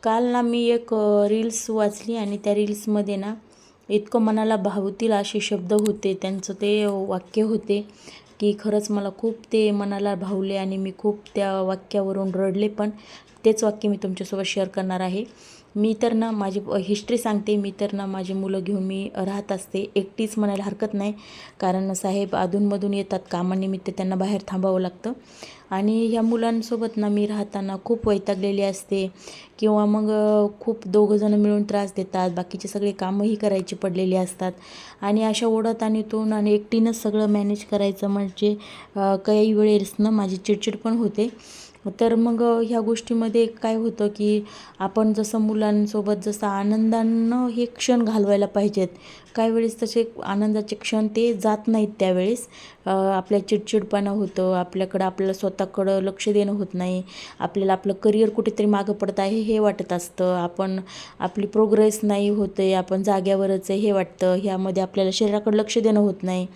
काल ना मी एक रील्स वाचली आणि त्या रील्समध्ये ना इतकं मनाला भावतील असे शब्द होते. त्यांचं ते वाक्य होते की खरंच मला खूप ते मनाला भावले आणि मी खूप त्या वाक्यावरून रडले पण. तेच वाक्य मी तुमच्यासोबत शेअर करणार आहे. मी तर ना माझी हिस्ट्री सांगते. मी तर ना माझी मुलं घेऊन मी राहत असते, एकटीच म्हणायला हरकत नाही. कारण साहेब अधूनमधून येतात कामानिमित्त, त्यांना बाहेर थांबावं लागतं. आणि ह्या मुलांसोबत ना मी राहताना खूप वैतागलेली असते किंवा मग खूप दोघंजणं मिळून त्रास देतात. बाकीचे सगळे कामंही करायची पडलेली असतात आणि अशा ओढाताणीतून आणि एकटीनंच सगळं मॅनेज करायचं म्हणजे काही वेळेस ना माझी चिडचिड पण होते. तर मग ह्या गोष्टीमध्ये काय होतं की आपण जसं मुलांसोबत जसं आनंदानं हे क्षण घालवायला पाहिजेत, काही वेळेस तसे आनंदाचे क्षण ते जात नाहीत. त्यावेळेस आपल्या चिडचिडपणा होतं, आपल्याला स्वतःकडं लक्ष देणं होत नाही, आपल्याला आपलं करिअर कुठेतरी मागं पडत आहे हे वाटत असतं, आपली प्रोग्रेस नाही होते, आपण जाग्यावरच आहे हे वाटतं. ह्यामध्ये आपल्याला शरीराकडे लक्ष देणं होत नाही.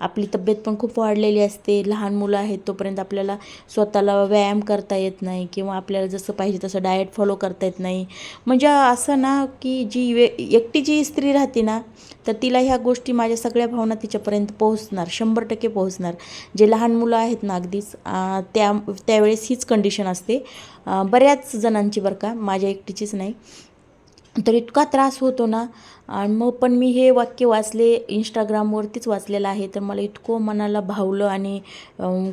आपली तब्येत पण खूप वाढलेली असते. लहान मुलं आहेत तोपर्यंत आपल्याला स्वतःला व्यायाम करता येत नाही किंवा आपल्याला जसं पाहिजे तसं डाएट फॉलो करता येत नाही. म्हणजे असं ना की एकटी जी स्त्री राहते ना, तर तिला ह्या गोष्टी माझ्या सगळ्या भावना तिच्यापर्यंत पोहोचणार, 100% पोहोचणार. जे लहान मुलं आहेत ना अगदीच त्यावेळेस हीच कंडिशन असते बऱ्याच जणांची, बरं का, माझ्या एकटीचीच नाही. तर इतका त्रास होतो ना. आणि मग पण मी हे वाक्य वाचले, इंस्टाग्रामवरतीच वाचलेलं आहे, तर मला इतकं मनाला भावलं आणि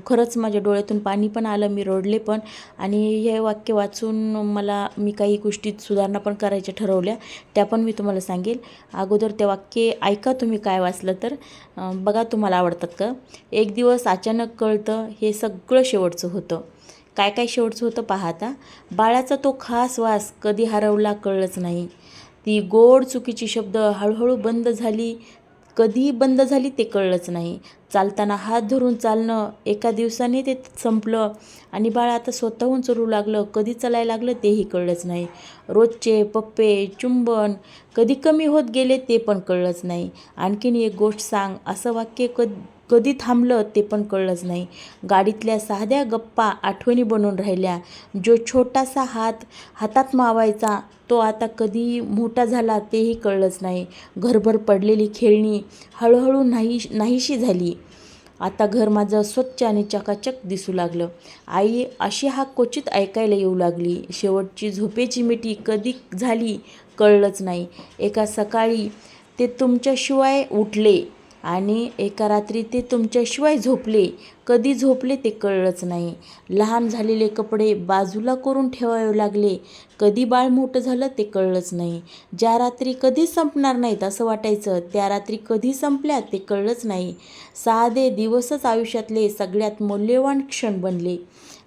खरंच माझ्या डोळ्यातून पाणी पण आलं, मी रडले पण. आणि हे वाक्य वाचून मी काही गोष्टीत सुधारणा पण करायच्या ठरवल्या, त्या पण मी तुम्हाला सांगेल. अगोदर ते वाक्य ऐका तुम्ही काय वाचलं तर बघा तुम्हाला आवडतात का. एक दिवस अचानक कळतं हे सगळं शेवटचं होतं. काय काय शेवटचं होतं पहा आता. बाळाचा तो खास वास कधी हरवला कळलंच नाही. ती गोड चुकीची शब्द हळूहळू बंद झाली, कधी बंद झाली ते कळलंच नाही. चालताना हात धरून चालणं एका दिवसाने ते संपलं आणि बाळ आता स्वतःहून चलू लागलं, कधी चालायला लागलं तेही कळलंच नाही. रोजचे पप्पे चुंबन कधी कमी होत गेले ते पण कळलंच नाही. आणखीन एक गोष्ट सांग असं वाक्य कधी थांबलं ते पण कळलंच नाही. गाडीतल्या साध्या गप्पा आठवणी बनून राहिल्या. जो छोटासा हातात मावायचा तो आता कधी मोठा झाला तेही कळलंच नाही. घरभर पडलेली खेळणी हळूहळू नाहीशी झाली. आता घर माझं स्वच्छ आणि चकाचक दिसू लागलं. आई अशी हाक क्वचित ऐकायला येऊ लागली. शेवटची झोपेची मिठी कधी झाली कळलंच नाही. एका सकाळी ते तुमच्याशिवाय उठले आणि एका रात्री ते तुमच्याशिवाय झोपले. कधी झोपले ते कळलंच नाही. लहान झालेले कपडे बाजूला करून ठेवावे लागले. कधी बाळ मोठं झालं ते कळलंच नाही. ज्या रात्री कधीच संपणार नाहीत असं वाटायचं, त्या रात्री कधी संपल्या ते कळलंच नाही. साधे दिवसच आयुष्यातले सगळ्यात मौल्यवान क्षण बनले.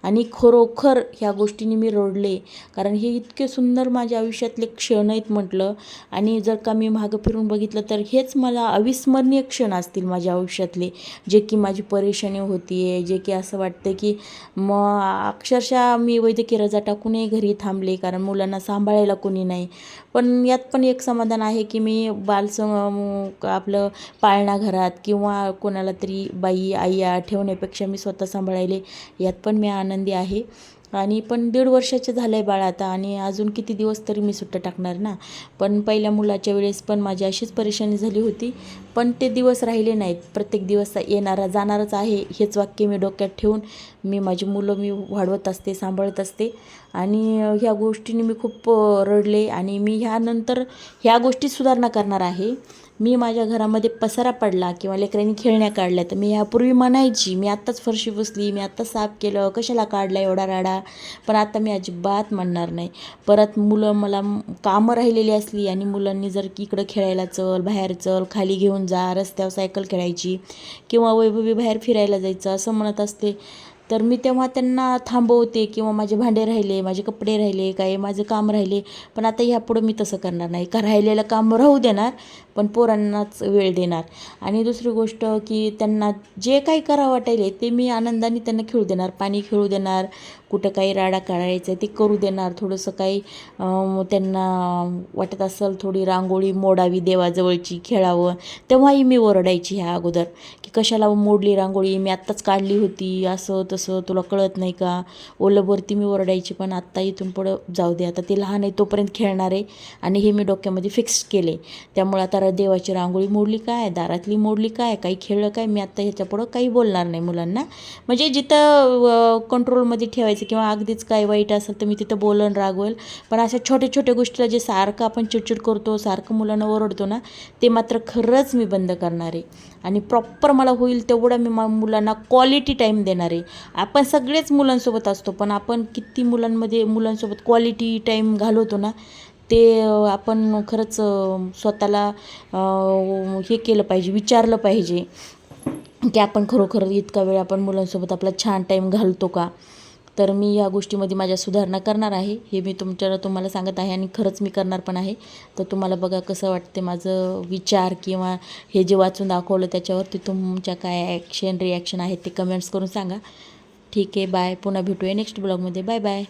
आणि खरोखर ह्या गोष्टींनी मी रडले, कारण हे इतके सुंदर माझ्या आयुष्यातले क्षण आहेत म्हटलं. आणि जर का मी मागं फिरून बघितलं तर हेच मला अविस्मरणीय क्षण असतील माझ्या आयुष्यातले, जे की माझी परेशानी होती आहे, जे की असं वाटतं की मग अक्षरशः मी वैद्यकीय रजा टाकूनही घरी थांबले, कारण मुलांना सांभाळायला कोणी नाही. पण यात पण एक समाधान आहे की मी आपलं पाळणा घरात किंवा कोणाला तरी बाई आई ठेवण्यापेक्षा मी स्वतः सांभाळायले, यात पण मी आनंदी आहे. आणि पण 1.5 वर्षाचे झालं आहे बाळ आता, आणि अजून किती दिवस तरी मी सुट्ट्या टाकणार ना. पण पहिल्या मुलाच्या वेळेस पण माझी अशीच परेशानी झाली होती, पण ते दिवस राहिले नाहीत. प्रत्येक दिवस येणारा जाणारच आहे हेच वाक्य मी डोक्यात ठेवून माझी मुलं वाढवत असते, सांभाळत असते. आणि ह्या गोष्टींनी मी खूप रडले आणि मी ह्यानंतर ह्या गोष्टीत सुधारणा करणार आहे. मी माझ्या घरामध्ये पसारा पडला किंवा लेकरांनी खेळण्या काढल्या तर मी ह्यापूर्वी म्हणायची, मी आत्ताच फरशी पुसली, मी आत्ताच साफ केलं, कशाला काढला एवढा राडा. पण आता मी अजिबात म्हणणार नाही. परत मुलं मला कामं राहिलेली असली आणि मुलांनी जर इकडं खेळायला चल, बाहेर चल, खाली घेऊन जा, रस्त्यावर सायकल खेळायची किंवा वैभवी बाहेर फिरायला जायचं असं म्हणत असते, तर मी तेव्हा त्यांना थांबवते. किंवा माझे भांडे राहिले, माझे कपडे राहिले, काही माझं काम राहिले. पण आता ह्यापुढं मी तसं करणार नाही. का राहिलेलं काम राहू देणार, पण पोरांनाच वेळ देणार. आणि दुसरी गोष्ट की त्यांना जे काही करावं वाटेल ते मी आनंदाने त्यांना खेळू देणार, पाणी खेळू देणार, कुठं काही राडा काढायचा ते करू देणार. थोडंसं काही त्यांना वाटत असेल थोडी रांगोळी मोडावी देवाजवळची, खेळावं, तेव्हाही मी ओरडायची ह्या अगोदर की कशाला मोडली रांगोळी, मी आत्ताच काढली होती, असं तसं तुला कळत नाही का, ओलंवरती मी ओरडायची. पण आत्ता इथून पुढं जाऊ दे, आता ते लहान आहे तोपर्यंत खेळणार आहे आणि हे मी डोक्यामध्ये फिक्स केले. त्यामुळे आता देवाची रांगोळी मोडली काय, दारातली मोडली काय, काही खेळलं काय, मी आत्ता ह्याच्यापुढं काही बोलणार नाही मुलांना. म्हणजे जिथं कंट्रोलमध्ये ठेवायचं किंवा अगदीच काय वाईट असेल तर मी तिथं बोलन, रागवेल. पण अशा छोट्या छोट्या गोष्टीला जे सारखं आपण चिडचिड करतो, सारखं मुलांना ओरडतो ना, ते मात्र खरंच मी बंद करणार आहे. आणि प्रॉपर मला होईल तेवढं मी मुलांना क्वालिटी टाईम देणार आहे. आपण सगळेच मुलांसोबत असतो, पण आपण किती मुलांसोबत क्वालिटी टाईम घालवतो ना, ते आपण खरंच स्वतःला हे केलं पाहिजे, विचारलं पाहिजे की आपण खरोखर इतका वेळ आपण मुलांसोबत आपला छान टाईम घालतो का. तर मी या गोष्टीमध्ये माझ्या सुधारणा करणार आहे, हे मी तुम्हाला सांगत आहे आणि खरंच मी करणार पण आहे. तर तुम्हाला बघा कसं वाटते माझं विचार किंवा हे जे वाचून दाखवलं त्याच्यावरती तुमच्या काय रिॲक्शन आहेत ते कमेंट्स करून सांगा. ठीक आहे, बाय. पुन्हा भेटूया नेक्स्ट ब्लॉगमध्ये. Bye bye.